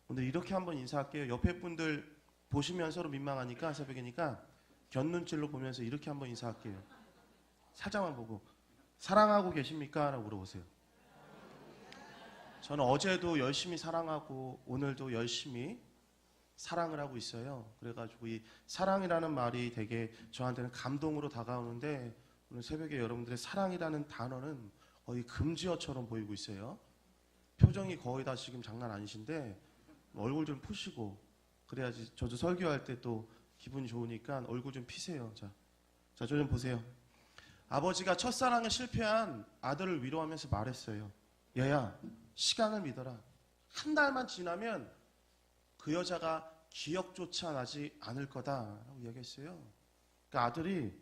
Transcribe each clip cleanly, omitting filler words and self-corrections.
오늘 이렇게 한번 인사할게요. 옆에 분들 보시면 서로 민망하니까 새벽이니까 곁눈질로 보면서 이렇게 한번 인사할게요. 살짝만 보고 사랑하고 계십니까? 라고 물어보세요. 저는 어제도 열심히 사랑하고 오늘도 열심히 사랑을 하고 있어요. 그래가지고 이 사랑이라는 말이 되게 저한테는 감동으로 다가오는데 오늘 새벽에 여러분들의 사랑이라는 단어는 거의 금지어처럼 보이고 있어요. 표정이 거의 다 지금 장난 아니신데 얼굴 좀 푸시고 그래야지 저도 설교할 때 또 기분이 좋으니까 얼굴 좀 피세요. 자, 저 좀 보세요. 아버지가 첫사랑에 실패한 아들을 위로하면서 말했어요. 얘야, 시간을 믿어라. 한 달만 지나면 그 여자가 기억조차 나지 않을 거다라고 이야기했어요. 그러니까 아들이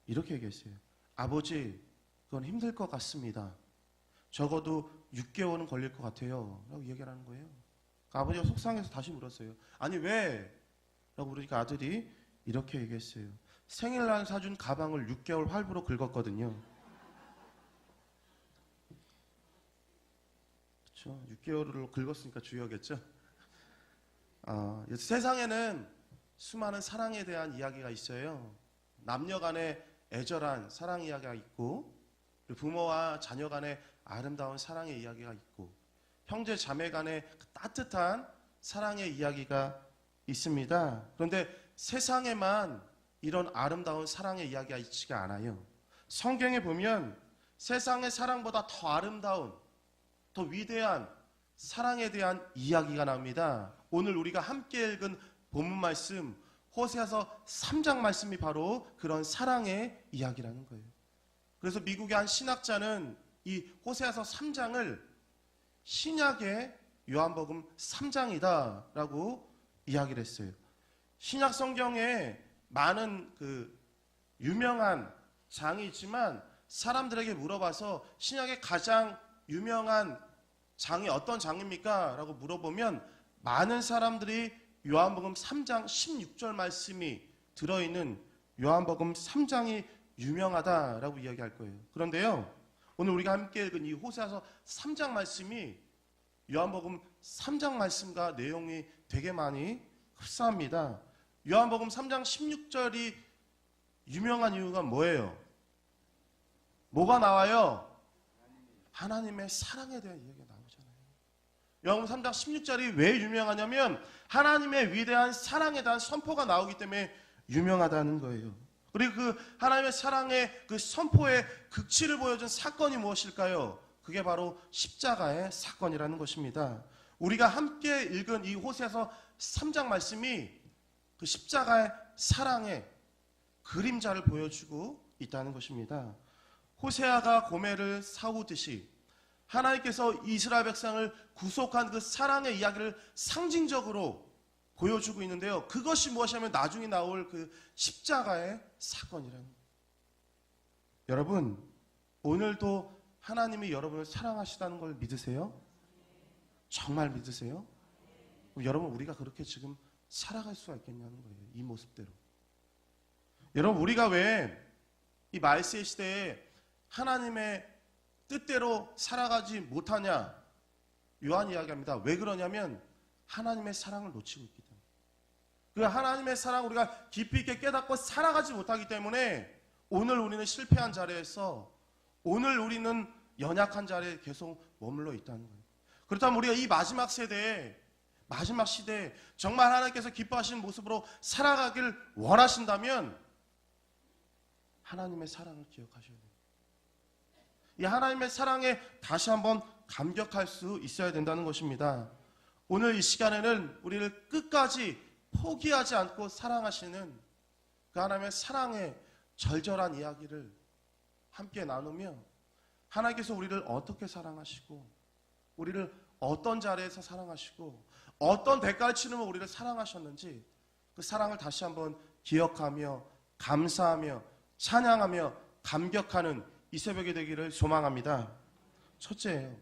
이렇게 얘기했어요. 아버지, 그건 힘들 것 같습니다. 적어도 6개월은 걸릴 것 같아요. 라고 얘기를 하는 거예요. 그러니까 아버지가 속상해서 다시 물었어요. 아니 왜? 라고 물으니까 아들이 이렇게 얘기했어요. 생일날 사준 가방을 6개월 할부로 긁었거든요. 그렇죠? 6개월을 긁었으니까 주여겠죠? 세상에는 수많은 사랑에 대한 이야기가 있어요. 남녀 간의 애절한 사랑 이야기가 있고 부모와 자녀 간의 아름다운 사랑의 이야기가 있고 형제 자매 간의 따뜻한 사랑의 이야기가 있습니다. 그런데 세상에만 이런 아름다운 사랑의 이야기가 있지가 않아요. 성경에 보면 세상의 사랑보다 더 아름다운, 더 위대한 사랑에 대한 이야기가 나옵니다. 오늘 우리가 함께 읽은 본문 말씀 호세아서 3장 말씀이 바로 그런 사랑의 이야기라는 거예요. 그래서 미국의 한 신학자는 이 호세아서 3장을 신약의 요한복음 3장이다라고 이야기를 했어요. 신약 성경에 많은 유명한 장이 있지만 사람들에게 물어봐서 신약의 가장 유명한 장이 어떤 장입니까? 라고 물어보면 많은 사람들이 요한복음 3장 16절 말씀이 들어있는 요한복음 3장이 유명하다라고 이야기할 거예요. 그런데요, 오늘 우리가 함께 읽은 이 호세아서 3장 말씀이 요한복음 3장 말씀과 내용이 되게 많이 흡사합니다. 요한복음 3장 16절이 유명한 이유가 뭐예요? 뭐가 나와요? 하나님의 사랑에 대한 이야기가 나오잖아요. 요한복음 3장 16절이 왜 유명하냐면 하나님의 위대한 사랑에 대한 선포가 나오기 때문에 유명하다는 거예요. 그리고 그 하나님의 사랑의 그 선포의 극치를 보여준 사건이 무엇일까요? 그게 바로 십자가의 사건이라는 것입니다. 우리가 함께 읽은 이 호세아서 3장 말씀이 그 십자가의 사랑의 그림자를 보여주고 있다는 것입니다. 호세아가 고멜을 사오듯이 하나님께서 이스라엘 백성을 구속한 그 사랑의 이야기를 상징적으로 보여주고 있는데요. 그것이 무엇이냐면 나중에 나올 그 십자가의 사건이라는 거예요. 여러분, 오늘도 하나님이 여러분을 사랑하시다는 걸 믿으세요? 정말 믿으세요? 여러분, 우리가 그렇게 지금 살아갈 수가 있겠냐는 거예요. 이 모습대로. 여러분, 우리가 왜 이 말세 시대에 하나님의 뜻대로 살아가지 못하냐? 요한 이야기합니다. 왜 그러냐면 하나님의 사랑을 놓치고 있기 때문에. 그 하나님의 사랑을 우리가 깊이 있게 깨닫고 살아가지 못하기 때문에 오늘 우리는 실패한 자리에서 오늘 우리는 연약한 자리에 계속 머물러 있다는 거예요. 그렇다면 우리가 이 마지막 세대에 마지막 시대에 정말 하나님께서 기뻐하시는 모습으로 살아가길 원하신다면 하나님의 사랑을 기억하셔야 돼요. 이 하나님의 사랑에 다시 한번 감격할 수 있어야 된다는 것입니다. 오늘 이 시간에는 우리를 끝까지 포기하지 않고 사랑하시는 그 하나님의 사랑의 절절한 이야기를 함께 나누며 하나님께서 우리를 어떻게 사랑하시고 우리를 어떤 자리에서 사랑하시고 어떤 대가를 치르며 우리를 사랑하셨는지 그 사랑을 다시 한번 기억하며 감사하며 찬양하며 감격하는 이 새벽이 되기를 소망합니다. 첫째예요.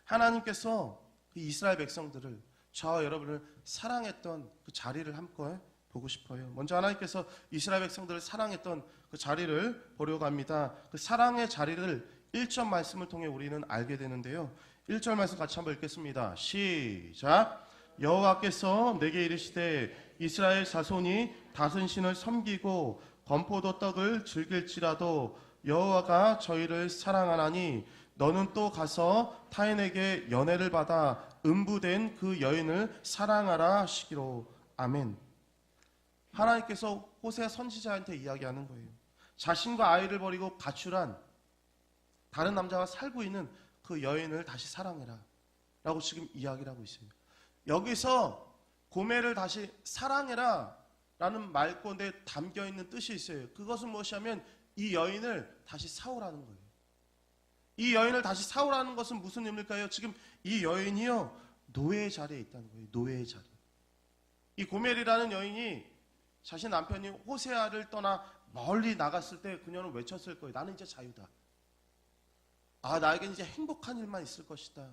하나님께서 이스라엘 백성들을 저와 여러분을 사랑했던 그 자리를 함께 보고 싶어요. 먼저 하나님께서 이스라엘 백성들을 사랑했던 그 자리를 보려고 합니다. 그 사랑의 자리를 1절 말씀을 통해 우리는 알게 되는데요. 1절 말씀 같이 한번 읽겠습니다. 시작. 여호와께서 내게 이르시되 이스라엘 자손이 다른 신을 섬기고 건포도 떡을 즐길지라도 여호와가 저희를 사랑하나니 너는 또 가서 타인에게 연애를 받아 음부된 그 여인을 사랑하라 하시기로. 아멘. 하나님께서 호세 선지자한테 이야기하는 거예요. 자신과 아이를 버리고 가출한 다른 남자와 살고 있는 그 여인을 다시 사랑해라 라고 지금 이야기를 하고 있어요. 여기서 고멜을 다시 사랑해라 라는 말권에 담겨있는 뜻이 있어요. 그것은 무엇이냐면 이 여인을 다시 사오라는 거예요. 이 여인을 다시 사오라는 것은 무슨 의미일까요? 지금 이 여인이요, 노예의 자리에 있다는 거예요. 노예의 자리. 이 고멜이라는 여인이 자신 남편이 호세아를 떠나 멀리 나갔을 때 그녀는 외쳤을 거예요. 나는 이제 자유다. 아, 나에게는 이제 행복한 일만 있을 것이다.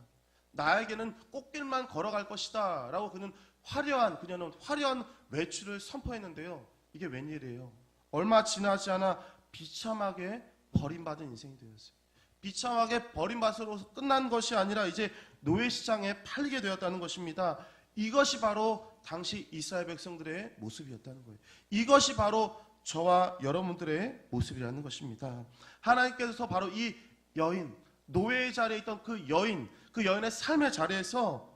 나에게는 꽃길만 걸어갈 것이다 라고 그녀는 화려한 외출을 선포했는데요. 이게 웬일이에요? 얼마 지나지 않아 비참하게 버림받은 인생이 되었어요. 비참하게 버림받으로 끝난 것이 아니라 이제 노예시장에 팔리게 되었다는 것입니다. 이것이 바로 당시 이스라엘 백성들의 모습이었다는 거예요. 이것이 바로 저와 여러분들의 모습이라는 것입니다. 하나님께서 바로 이 여인, 노예의 자리에 있던 그 여인의 삶의 자리에서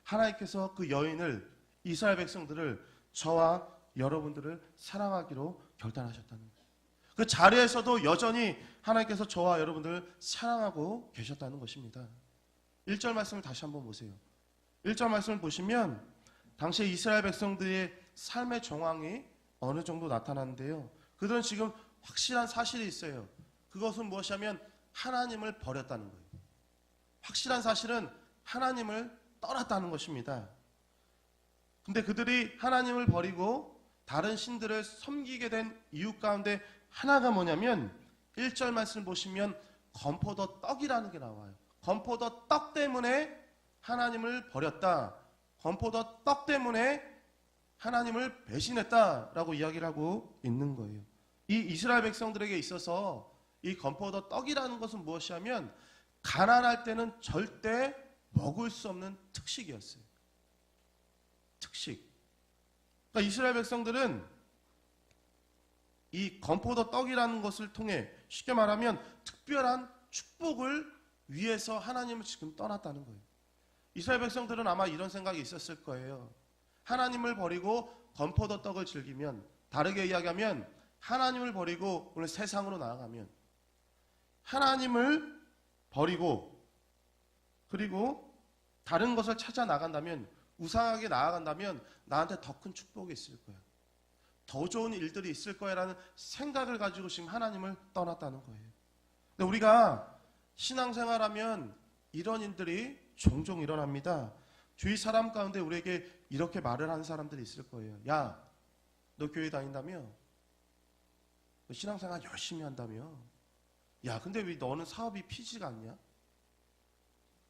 하나님께서 그 여인을, 이스라엘 백성들을, 저와 여러분들을 사랑하기로 결단하셨다는 거예요. 그 자리에서도 여전히 하나님께서 저와 여러분들을 사랑하고 계셨다는 것입니다. 1절 말씀을 다시 한번 보세요. 1절 말씀을 보시면 당시 이스라엘 백성들의 삶의 정황이 어느 정도 나타나는데요. 그들은 지금 확실한 사실이 있어요. 그것은 무엇이냐면 하나님을 버렸다는 거예요. 확실한 사실은 하나님을 떠났다는 것입니다. 근데 그들이 하나님을 버리고 다른 신들을 섬기게 된 이유 가운데 하나가 뭐냐면 1절 말씀 보시면 건포도 떡이라는 게 나와요. 건포도 떡 때문에 하나님을 버렸다. 건포도 떡 때문에 하나님을 배신했다라고 이야기를 하고 있는 거예요. 이 이스라엘 백성들에게 있어서 이 건포도 떡이라는 것은 무엇이냐면 가난할 때는 절대 먹을 수 없는 특식이었어요. 특식. 그러니까 이스라엘 백성들은 이 건포도 떡이라는 것을 통해 쉽게 말하면 특별한 축복을 위해서 하나님을 지금 떠났다는 거예요. 이스라엘 백성들은 아마 이런 생각이 있었을 거예요. 하나님을 버리고 건포도 떡을 즐기면, 다르게 이야기하면 하나님을 버리고 오늘 세상으로 나아가면, 하나님을 버리고 그리고 다른 것을 찾아 나간다면, 우상하게 나아간다면 나한테 더 큰 축복이 있을 거야. 더 좋은 일들이 있을 거야라는 생각을 가지고 지금 하나님을 떠났다는 거예요. 근데 우리가 신앙생활하면 이런 일들이 종종 일어납니다. 주위 사람 가운데 우리에게 이렇게 말을 하는 사람들이 있을 거예요. 야, 너 교회 다닌다며? 너 신앙생활 열심히 한다며? 야, 근데 왜 너는 사업이 피지가 않냐?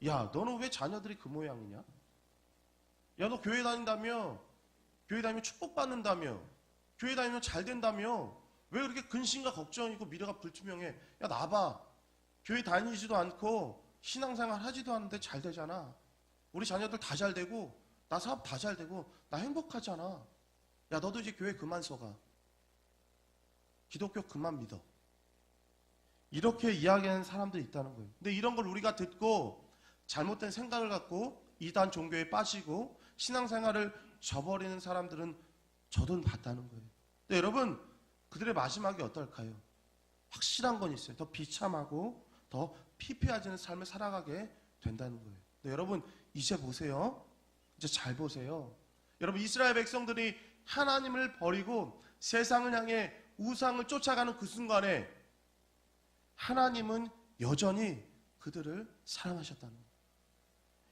야, 너는 왜 자녀들이 그 모양이냐? 야, 너 교회 다닌다며? 교회 다니면 축복받는다며? 교회 다니면 잘 된다며? 왜 그렇게 근심과 걱정이고 미래가 불투명해? 야, 나봐. 교회 다니지도 않고 신앙생활 하지도 않는데 잘 되잖아. 우리 자녀들 다 잘 되고 나 사업 다 잘 되고 나 행복하잖아. 야, 너도 이제 교회 그만 서가. 기독교 그만 믿어. 이렇게 이야기하는 사람들이 있다는 거예요. 근데 이런 걸 우리가 듣고 잘못된 생각을 갖고 이단 종교에 빠지고 신앙생활을 저버리는 사람들은 저도 봤다는 거예요. 근데 여러분, 그들의 마지막이 어떨까요? 확실한 건 있어요. 더 비참하고 더 피폐해지는 삶을 살아가게 된다는 거예요. 근데 여러분, 이제 보세요. 이제 잘 보세요. 여러분, 이스라엘 백성들이 하나님을 버리고 세상을 향해 우상을 쫓아가는 그 순간에 하나님은 여전히 그들을 사랑하셨다는 거예요.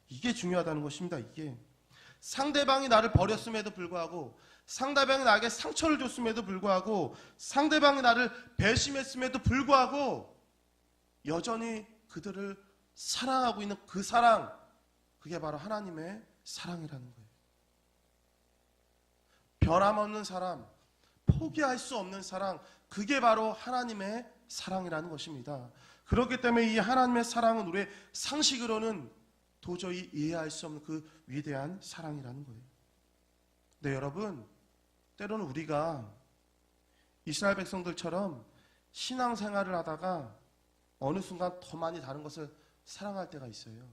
이게 중요하다는 것입니다. 이게 상대방이 나를 버렸음에도 불구하고, 상대방이 나에게 상처를 줬음에도 불구하고, 상대방이 나를 배신했음에도 불구하고 여전히 그들을 사랑하고 있는 그 사랑, 그게 바로 하나님의 사랑이라는 거예요. 변함없는 사랑, 포기할 수 없는 사랑, 그게 바로 하나님의 사랑이라는 것입니다. 그렇기 때문에 이 하나님의 사랑은 우리의 상식으로는 도저히 이해할 수 없는 그 위대한 사랑이라는 거예요. 네, 여러분, 때로는 우리가 이스라엘 백성들처럼 신앙생활을 하다가 어느 순간 더 많이 다른 것을 사랑할 때가 있어요.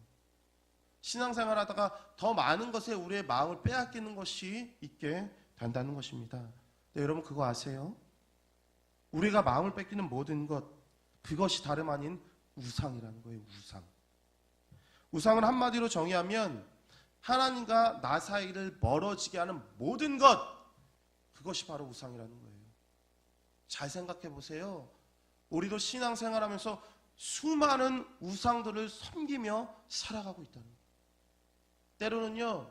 신앙생활을 하다가 더 많은 것에 우리의 마음을 빼앗기는 것이 있게 된다는 것입니다. 네, 여러분 그거 아세요? 우리가 마음을 뺏기는 모든 것, 그것이 다름 아닌 우상이라는 거예요. 우상. 우상은 한마디로 정의하면 하나님과 나 사이를 멀어지게 하는 모든 것, 그것이 바로 우상이라는 거예요. 잘 생각해 보세요. 우리도 신앙생활하면서 수많은 우상들을 섬기며 살아가고 있다는 거예요. 때로는요,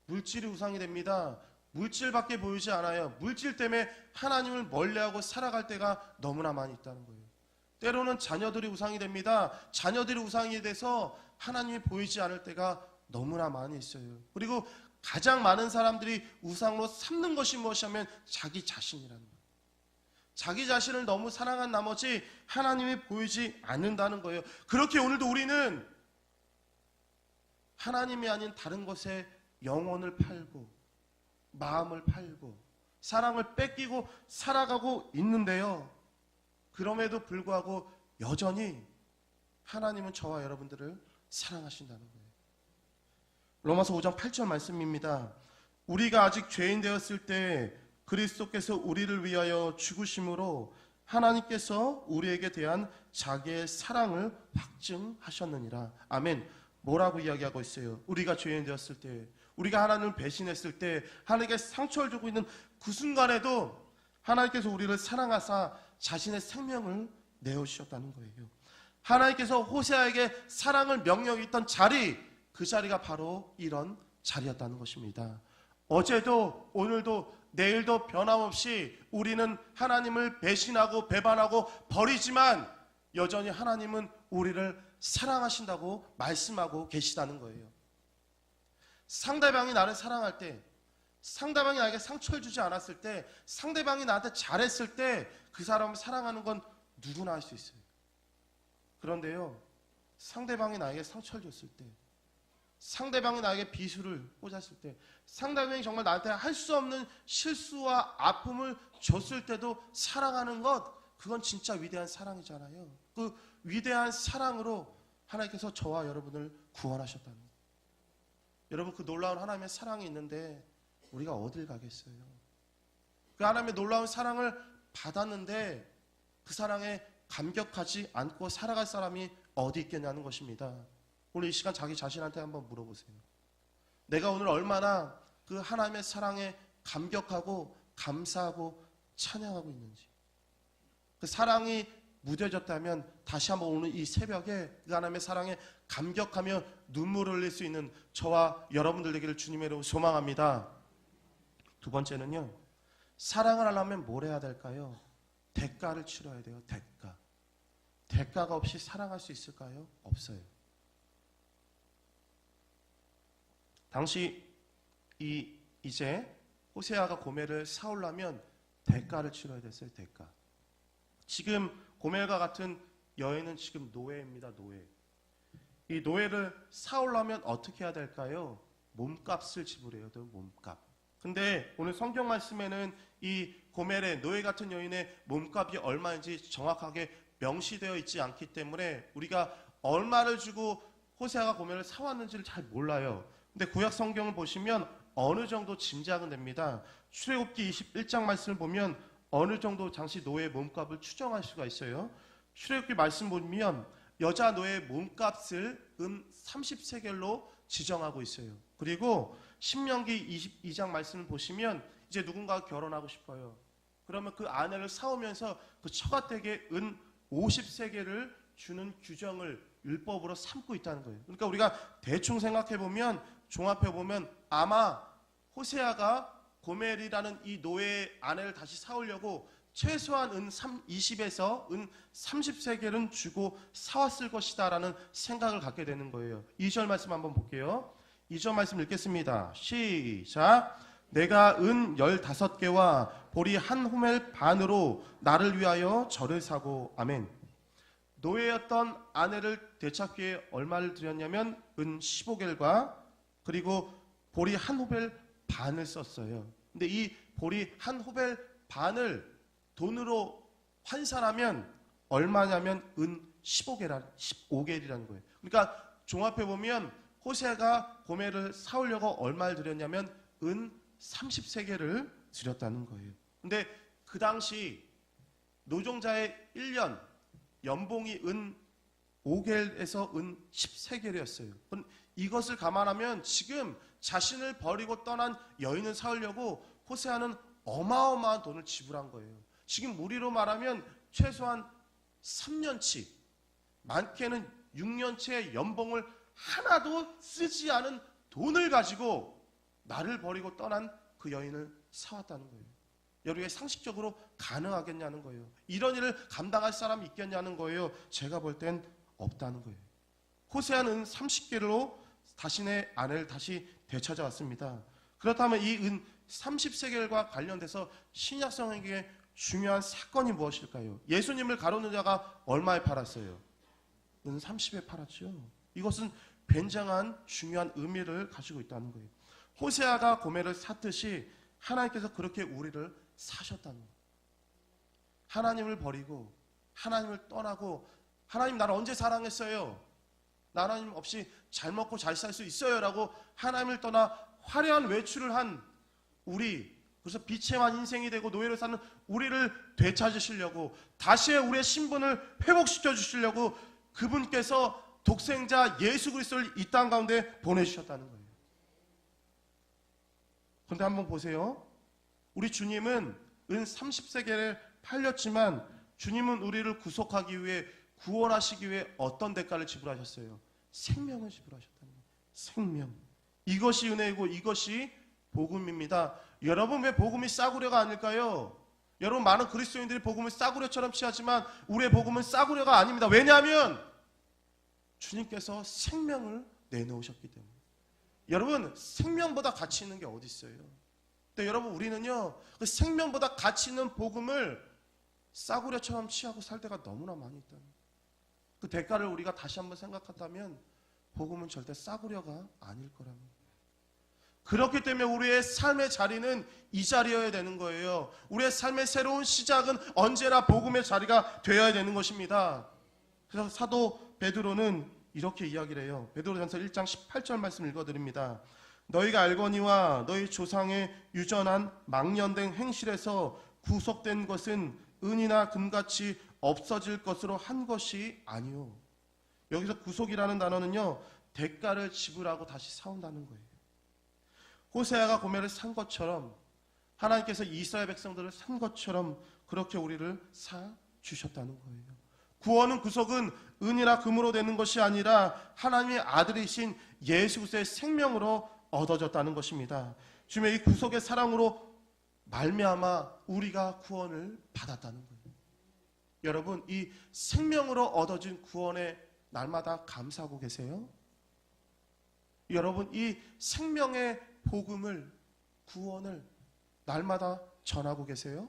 물질이 우상이 됩니다. 물질밖에 보이지 않아요. 물질 때문에 하나님을 멀리하고 살아갈 때가 너무나 많이 있다는 거예요. 때로는 자녀들이 우상이 됩니다. 자녀들이 우상이 돼서 하나님이 보이지 않을 때가 너무나 많이 있어요. 그리고 가장 많은 사람들이 우상으로 삼는 것이 무엇이냐면 자기 자신이라는 거예요. 자기 자신을 너무 사랑한 나머지 하나님이 보이지 않는다는 거예요. 그렇게 오늘도 우리는 하나님이 아닌 다른 것에 영혼을 팔고 마음을 팔고 사랑을 뺏기고 살아가고 있는데요. 그럼에도 불구하고 여전히 하나님은 저와 여러분들을 사랑하신다는 거예요. 로마서 5장 8절 말씀입니다. 우리가 아직 죄인 되었을 때 그리스도께서 우리를 위하여 죽으심으로 하나님께서 우리에게 대한 자기의 사랑을 확증하셨느니라. 아멘. 뭐라고 이야기하고 있어요? 우리가 죄인 되었을 때, 우리가 하나님을 배신했을 때, 하나님께 상처를 주고 있는 그 순간에도 하나님께서 우리를 사랑하사 자신의 생명을 내어주셨다는 거예요. 하나님께서 호세아에게 사랑을 명령했던 자리, 그 자리가 바로 이런 자리였다는 것입니다. 어제도 오늘도 내일도 변함없이 우리는 하나님을 배신하고 배반하고 버리지만 여전히 하나님은 우리를 사랑하신다고 말씀하고 계시다는 거예요. 상대방이 나를 사랑할 때, 상대방이 나에게 상처를 주지 않았을 때, 상대방이 나한테 잘했을 때 그 사람을 사랑하는 건 누구나 할 수 있어요. 그런데요, 상대방이 나에게 상처를 줬을 때, 상대방이 나에게 비수를 꽂았을 때, 상대방이 정말 나한테 할 수 없는 실수와 아픔을 줬을 때도 사랑하는 것, 그건 진짜 위대한 사랑이잖아요. 그 위대한 사랑으로 하나님께서 저와 여러분을 구원하셨다는 거예요. 여러분, 그 놀라운 하나님의 사랑이 있는데 우리가 어딜 가겠어요? 그 하나님의 놀라운 사랑을 받았는데 그 사랑에 감격하지 않고 살아갈 사람이 어디 있겠냐는 것입니다. 오늘 이 시간 자기 자신한테 한번 물어보세요. 내가 오늘 얼마나 그 하나님의 사랑에 감격하고 감사하고 찬양하고 있는지. 그 사랑이 무뎌졌다면 다시 한번 오늘 이 새벽에 그 하나님의 사랑에 감격하며 눈물을 흘릴 수 있는 저와 여러분들 되기를 주님의 이름으로 소망합니다. 두 번째는요, 사랑을 하려면 뭘 해야 될까요? 대가를 치러야 돼요. 대가. 대가가 없이 사랑할 수 있을까요? 없어요. 당시 이제 호세아가 고멜을 사오려면 대가를 치러야 됐어요. 대가. 지금 고멜과 같은 여인은 지금 노예입니다. 노예. 이 노예를 사오려면 어떻게 해야 될까요? 몸값을 지불해야 돼요. 몸값. 근데 오늘 성경 말씀에는 이 고멜의 노예 같은 여인의 몸값이 얼마인지 정확하게 명시되어 있지 않기 때문에 우리가 얼마를 주고 호세아가 고멜을 사왔는지를 잘 몰라요. 근데 구약 성경을 보시면 어느 정도 짐작은 됩니다. 출애굽기 21장 말씀을 보면 어느 정도 당시 노예의 몸값을 추정할 수가 있어요. 출애굽기 말씀 보면 여자 노예의 몸값을 30세겔로 지정하고 있어요. 그리고 신명기 22장 말씀을 보시면 이제 누군가가 결혼하고 싶어요. 그러면 그 아내를 사오면서 그 처가댁에 50세겔을 주는 규정을 율법으로 삼고 있다는 거예요. 그러니까 우리가 대충 생각해 보면, 종합해 보면 아마 호세아가 고멜이라는 이 노예의 아내를 다시 사오려고 최소한 20에서 30세겔은 주고 사왔을 것이다라는 생각을 갖게 되는 거예요. 2절 말씀 한번 볼게요. 2절 말씀 읽겠습니다. 시작. 내가 15개와 보리 한 호멜 반으로 나를 위하여 절을 사고, 아멘. 노예였던 아내를 되찾기 위해 얼마를 들였냐면 은 15겔과 그리고 보리 한 호벨 반을 썼어요. 근데 이 보리 한 호벨 반을 돈으로 환산하면 얼마냐면 은 15겔이라는 거예요. 그러니까 종합해 보면 호세아가 고멜을 사오려고 얼마를 들였냐면 은 30세겔을 들였다는 거예요. 근데 그 당시 노종자의 1년 연봉이 은 5겔에서 은 10세겔이었어요. 이것을 감안하면 지금 자신을 버리고 떠난 여인을 사오려고 호세아는 어마어마한 돈을 지불한 거예요. 지금 우리로 말하면 최소한 3년치, 많게는 6년치의 연봉을 하나도 쓰지 않은 돈을 가지고 나를 버리고 떠난 그 여인을 사왔다는 거예요. 여러분, 상식적으로 가능하겠냐는 거예요. 이런 일을 감당할 사람이 있겠냐는 거예요. 제가 볼 땐 없다는 거예요. 호세아는 30개로 자신의 아내를 다시 되찾아왔습니다. 그렇다면 이 은 30세겔과 관련돼서 신약성에게 중요한 사건이 무엇일까요? 예수님을 가로는 자가 얼마에 팔았어요? 은 30에 팔았죠. 이것은 굉장한 중요한 의미를 가지고 있다는 거예요. 호세아가 고멜을 샀듯이 하나님께서 그렇게 우리를 사셨다는 거예요. 하나님을 버리고 하나님을 떠나고 하나님 나를 언제 사랑했어요? 나 하나님 없이 잘 먹고 잘 살 수 있어요? 라고 하나님을 떠나 화려한 외출을 한 우리, 그래서 비체만 인생이 되고 노예로 사는 우리를 되찾으시려고 다시 우리의 신분을 회복시켜 주시려고 그분께서 독생자 예수 그리스도를 이 땅 가운데 보내주셨다는 거예요. 그런데 한번 보세요. 우리 주님은 은 30세겔에 팔렸지만 주님은 우리를 구속하기 위해 구원하시기 위해 어떤 대가를 지불하셨어요? 생명을 지불하셨다는 거예요. 생명. 이것이 은혜이고 이것이 복음입니다. 여러분, 왜 복음이 싸구려가 아닐까요? 여러분, 많은 그리스도인들이 복음을 싸구려처럼 취하지만 우리의 복음은 싸구려가 아닙니다. 왜냐하면 주님께서 생명을 내놓으셨기 때문에. 여러분, 생명보다 가치 있는 게 어디 있어요? 근데 여러분, 우리는요 그 생명보다 가치 있는 복음을 싸구려처럼 취하고 살 때가 너무나 많이 있다는 거예요. 그 대가를 우리가 다시 한번 생각한다면 복음은 절대 싸구려가 아닐 거라는 거예요. 그렇기 때문에 우리의 삶의 자리는 이 자리여야 되는 거예요. 우리의 삶의 새로운 시작은 언제나 복음의 자리가 되어야 되는 것입니다. 그래서 사도 베드로는 이렇게 이야기를 해요. 베드로전서 1장 18절 말씀 읽어드립니다. 너희가 알거니와 너희 조상의 유전한 망년된 행실에서 구속된 것은 은이나 금같이 없어질 것으로 한 것이 아니오. 여기서 구속이라는 단어는요 대가를 지불하고 다시 사온다는 거예요. 호세아가 고멜을 산 것처럼 하나님께서 이스라엘 백성들을 산 것처럼 그렇게 우리를 사 주셨다는 거예요. 구원은 구속은 은이나 금으로 되는 것이 아니라 하나님의 아들이신 예수 그리스도의 생명으로 얻어졌다는 것입니다. 주님의 이 구속의 사랑으로 말미암아 우리가 구원을 받았다는 거예요. 여러분, 이 생명으로 얻어진 구원에 날마다 감사하고 계세요? 여러분, 이 생명의 복음을, 구원을 날마다 전하고 계세요?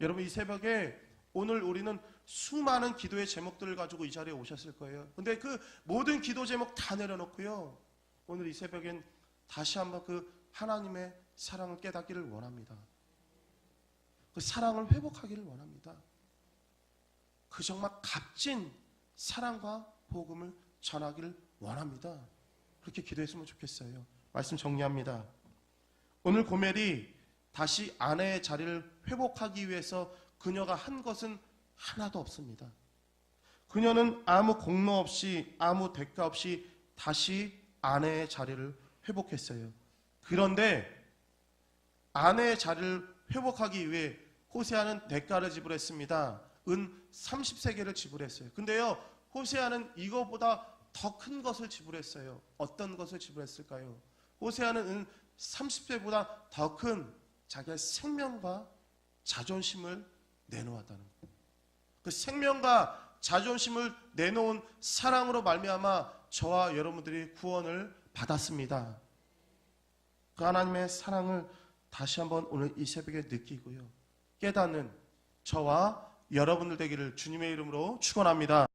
여러분, 이 새벽에 오늘 우리는 수많은 기도의 제목들을 가지고 이 자리에 오셨을 거예요. 근데 그 모든 기도 제목 다 내려놓고요, 오늘 이 새벽엔 다시 한번 그 하나님의 사랑을 깨닫기를 원합니다. 그 사랑을 회복하기를 원합니다. 그 정말 값진 사랑과 복음을 전하기를 원합니다. 그렇게 기도했으면 좋겠어요. 말씀 정리합니다. 오늘 고멜이 다시 아내의 자리를 회복하기 위해서 그녀가 한 것은 하나도 없습니다. 그녀는 아무 공로 없이 아무 대가 없이 다시 아내의 자리를 회복했어요. 그런데 아내의 자리를 회복하기 위해 호세아는 대가를 지불했습니다. 은 30세겔을 지불했어요. 근데요, 호세아는 이거보다 더 큰 것을 지불했어요. 어떤 것을 지불했을까요? 호세아는 은 30세보다 더 큰 자기의 생명과 자존심을 내놓았다는 거예요. 그 생명과 자존심을 내놓은 사랑으로 말미암아 저와 여러분들이 구원을 받았습니다. 그 하나님의 사랑을 다시 한번 오늘 이 새벽에 느끼고요, 깨닫는 저와 여러분들 되기를 주님의 이름으로 축원합니다.